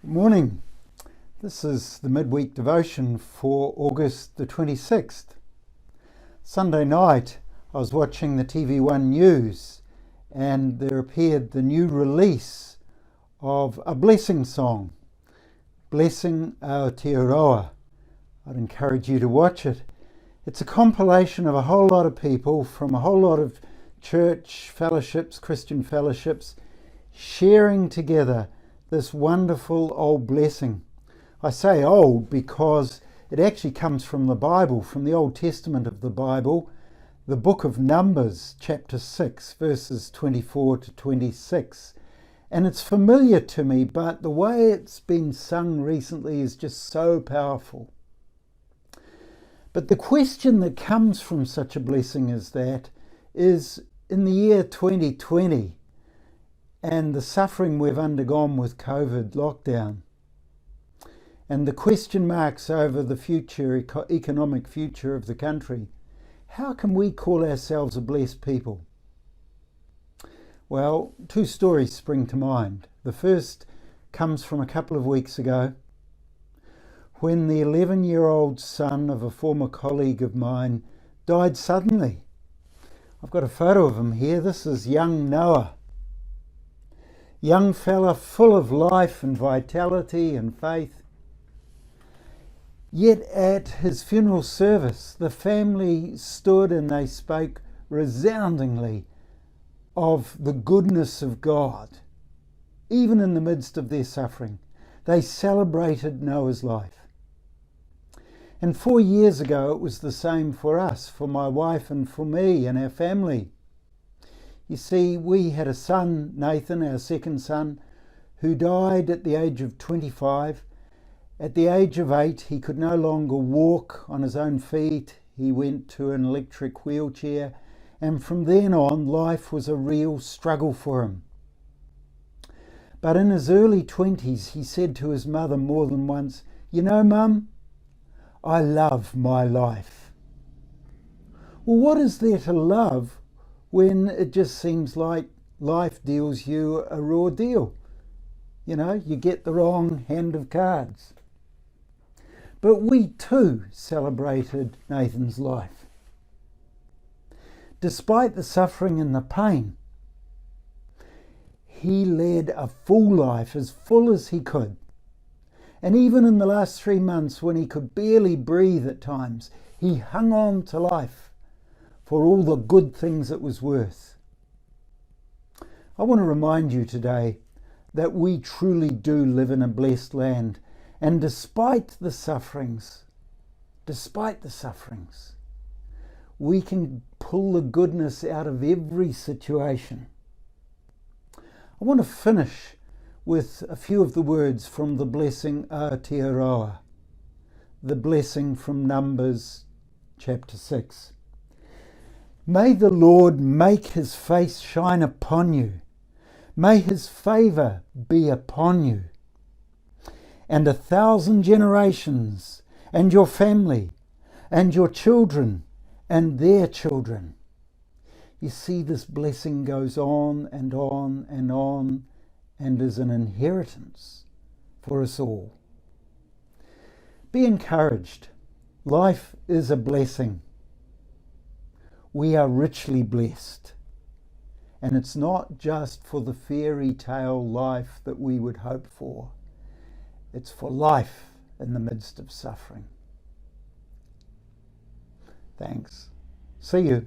Good morning. This is the midweek devotion for August the 26th. Sunday night I was watching the TV1 news and there appeared the new release of a blessing song, Blessing Aotearoa. I'd encourage you to watch it. It's a compilation of a whole lot of people from a whole lot of church fellowships, Christian fellowships, sharing together this wonderful old blessing. I say old because it actually comes from the Bible, from the Old Testament of the Bible, the book of Numbers, chapter 6, verses 24 to 26. And it's familiar to me, but the way it's been sung recently is just so powerful. But the question that comes from such a blessing as that is, in the year 2020, and the suffering we've undergone with COVID lockdown, and the question marks over the future, economic future of the country, how can we call ourselves a blessed people? Well, two stories spring to mind. The first comes from a couple of weeks ago when the 11-year-old son of a former colleague of mine died suddenly. I've got a photo of him here. This is young Noah. Young fella full of life and vitality and faith. Yet at his funeral service, the family stood and they spoke resoundingly of the goodness of God. Even in the midst of their suffering, they celebrated Noah's life. And 4 years ago, it was the same for us, for my wife and for me and our family. You see, we had a son, Nathan, our second son, who died at the age of 25. At the age of 8, he could no longer walk on his own feet. He went to an electric wheelchair, and from then on, life was a real struggle for him. But in his early 20s, he said to his mother more than once, "You know, Mum, I love my life." Well, what is there to love when it just seems like life deals you a raw deal? You know, you get the wrong hand of cards. But we too celebrated Nathan's life. Despite the suffering and the pain, he led a full life, as full as he could. And even in the last 3 months, when he could barely breathe at times, he hung on to life for all the good things it was worth. I want to remind you today that we truly do live in a blessed land, and despite the sufferings, we can pull the goodness out of every situation. I want to finish with a few of the words from the blessing Aotearoa, the blessing from Numbers chapter 6. May the Lord make his face shine upon you. May his favour be upon you, and 1,000 generations, and your family, and your children, and their children. You see, this blessing goes on and on and on, and is an inheritance for us all. Be encouraged. Life is a blessing. We are richly blessed. And it's not just for the fairy tale life that we would hope for. It's for life in the midst of suffering. Thanks. See you.